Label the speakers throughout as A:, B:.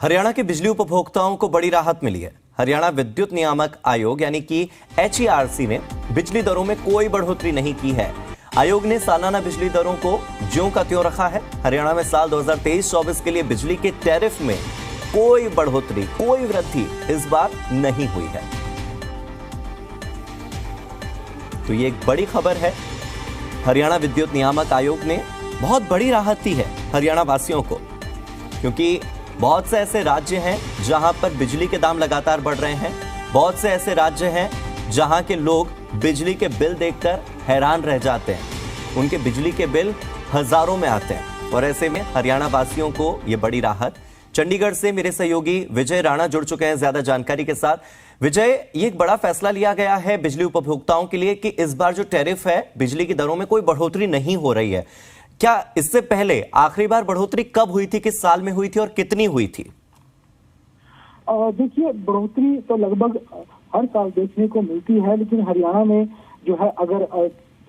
A: हरियाणा के बिजली उपभोक्ताओं को बड़ी राहत मिली है। हरियाणा विद्युत नियामक आयोग यानी कि HERC ने बिजली दरों में कोई बढ़ोतरी नहीं की है। आयोग ने सालाना बिजली दरों को ज्यों का त्यों रखा है। हरियाणा में साल 2023-24 के लिए बिजली के टैरिफ में कोई बढ़ोतरी, कोई वृद्धि इस बार नहीं हुई है। तो ये एक बड़ी खबर है। हरियाणा विद्युत नियामक आयोग ने बहुत बड़ी राहत दी है हरियाणा वासियों को, क्योंकि बहुत से ऐसे राज्य हैं जहां पर बिजली के दाम लगातार बढ़ रहे हैं। बहुत से ऐसे राज्य हैं जहां के लोग बिजली के बिल देखकर हैरान रह जाते हैं। उनके बिजली के बिल हजारों में आते हैं और ऐसे में हरियाणा वासियों को यह बड़ी राहत। चंडीगढ़ से मेरे सहयोगी विजय राणा जुड़ चुके हैं ज्यादा जानकारी के साथ। विजय, ये एक बड़ा फैसला लिया गया है बिजली उपभोक्ताओं के लिए कि इस बार जो टैरिफ है बिजली की दरों में कोई बढ़ोतरी नहीं हो रही है। क्या इससे पहले आखिरी बार बढ़ोतरी कब हुई थी, किस साल में हुई थी और कितनी हुई थी?
B: देखिए, बढ़ोतरी तो लगभग हर साल देखने को मिलती है, लेकिन हरियाणा में जो है अगर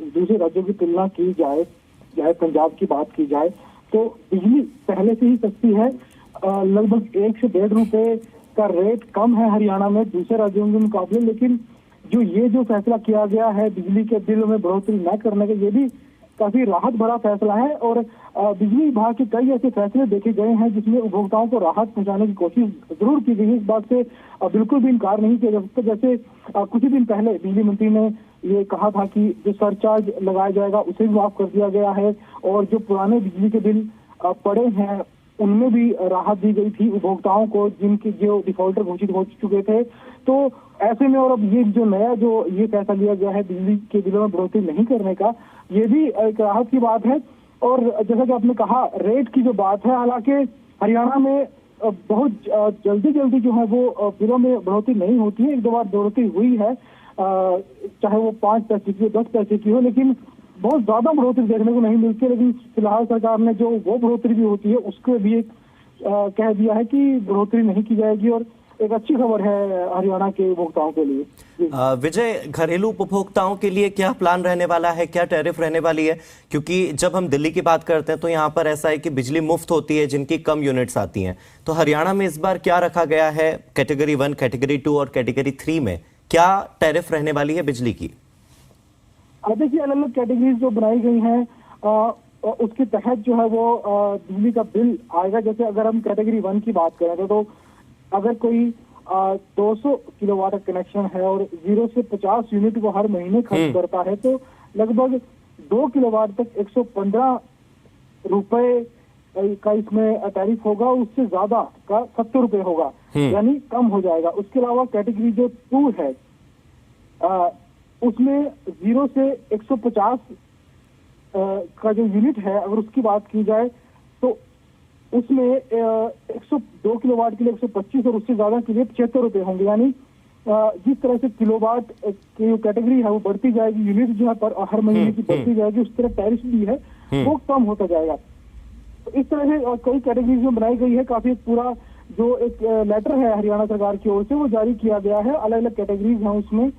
B: दूसरे राज्यों की तुलना की जाए, चाहे पंजाब की बात की जाए, तो बिजली पहले से ही सस्ती है। लगभग 1 से 1.5 रुपए का रेट कम है हरियाणा में दूसरे राज्यों के मुकाबले। लेकिन जो फैसला किया गया है बिजली के बिल में बढ़ोतरी न करने का, ये भी काफी राहत भरा फैसला है। और बिजली विभाग के कई ऐसे फैसले देखे गए हैं जिसमें उपभोक्ताओं को राहत पहुंचाने की कोशिश जरूर की गई है। इस बात से बिल्कुल भी इनकार नहीं किया जा सकता। जैसे कुछ ही दिन पहले बिजली मंत्री ने ये कहा था कि जो सरचार्ज लगाया जाएगा उसे भी माफ कर दिया गया है, और जो पुराने बिजली के बिल पड़े हैं उनमें भी राहत दी गई थी उपभोक्ताओं को जिनके जो डिफॉल्टर घोषित हो चुके थे। तो ऐसे में और अब ये जो नया ये फैसला लिया गया है बिजली के बिलों में बढ़ोतरी नहीं करने का, ये भी एक राहत की बात है। और जैसा कि आपने कहा, रेट की जो बात है, हालांकि हरियाणा में बहुत जल्दी जो है वो बिलों में बढ़ोतरी नहीं होती है। 1-2 बार बढ़ोतरी हुई है, चाहे वो 5 पैसे की हो, 10 पैसे की हो, लेकिन बहुत ज्यादा बढ़ोतरी देखने को नहीं मिलती है। लेकिन फिलहाल सरकार ने जो वो बढ़ोतरी भी होती है उसको भी एक कह दिया है कि बढ़ोतरी नहीं की जाएगी, और एक अच्छी खबर है हरियाणा के उपभोक्ताओं के लिए।
A: विजय, घरेलू उपभोक्ताओं के लिए क्या प्लान रहने वाला है, क्या टैरिफ रहने वाली है? क्योंकि जब हम दिल्ली की बात करते हैं तो यहाँ पर ऐसा है कि बिजली मुफ्त होती है जिनकी कम यूनिट्स आती हैं। तो हरियाणा में इस बार क्या रखा गया है? कैटेगरी 1, कैटेगरी 2 और कैटेगरी 3 में क्या टैरिफ रहने वाली है बिजली की?
B: देखिए, अलग अलग कैटेगरीज जो बनाई गई हैं उसके तहत जो है वो बिजली का बिल आएगा। जैसे अगर हम कैटेगरी 1 की बात करें तो अगर कोई 200 किलोवाट का कनेक्शन है और 0 से 50 यूनिट वो हर महीने खर्च करता है, तो लगभग 2 किलोवाट तक 115 रुपए का इसमें टैरिफ होगा। उससे ज्यादा का 70 रुपए होगा, यानी कम हो जाएगा। उसके अलावा कैटेगरी जो 2 है उसमें 0 से 150 का जो यूनिट है, अगर उसकी बात की जाए तो उसमें 102 किलोवाट के लिए 125 और उससे ज्यादा के लिए 75 रुपए होंगे। यानी जिस तरह से किलोवाट की जो कैटेगरी है वो बढ़ती जाएगी, यूनिट जो है पर हर महीने की बढ़ती जाएगी, उस तरह टैरिफ भी है वो कम होता जाएगा। तो इस तरह से कई कैटेगरीज में बनाई गई है। काफी पूरा जो एक लेटर है हरियाणा सरकार की ओर से वो जारी किया गया है। अलग अलग कैटेगरीज हैं उसमें।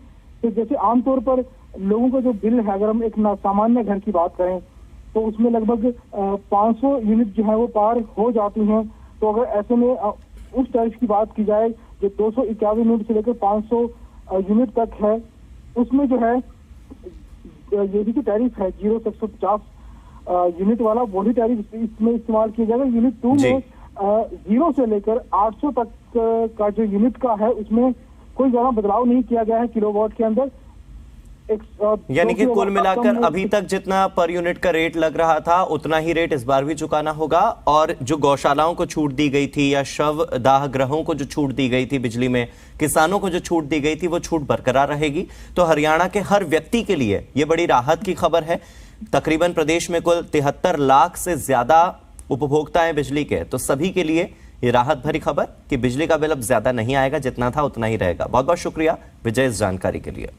B: तो जैसे आमतौर पर लोगों का जो बिल है, अगर हम एक सामान्य घर की बात करें तो उसमें लगभग 500 यूनिट जो है वो पार हो जाती हैं। तो अगर ऐसे में उस टैरिफ की बात की जाए जो 251 यूनिट से लेकर 500 यूनिट तक है, उसमें जो है ये भी जो टैरिफ है 0 से 150 यूनिट वाला, वही टैरिफ इसमें इस्तेमाल किया जाएगा। यूनिट 2 में 0 से लेकर 800 तक का जो यूनिट का है उसमें कोई ज्यादा बदलाव नहीं किया गया है किलोवाट के अंदर।
A: यानी कि कुल मिलाकर अभी तक जितना पर यूनिट का रेट लग रहा था उतना ही रेट इस बार भी चुकाना होगा। और जो गौशालाओं को छूट दी गई थी या शव दाह गृहों को जो छूट दी गई थी बिजली में, किसानों को जो छूट दी गई थी, वो छूट बरकरार रहेगी। तो हरियाणा के हर व्यक्ति के लिए ये बड़ी राहत की खबर है। तकरीबन प्रदेश में कुल 73 लाख से ज्यादा उपभोक्ता हैं बिजली के, तो सभी के लिए ये राहत भरी खबर कि बिजली का बिल अब ज्यादा नहीं आएगा, जितना था उतना ही रहेगा। बहुत बहुत शुक्रिया विजय इस जानकारी के लिए।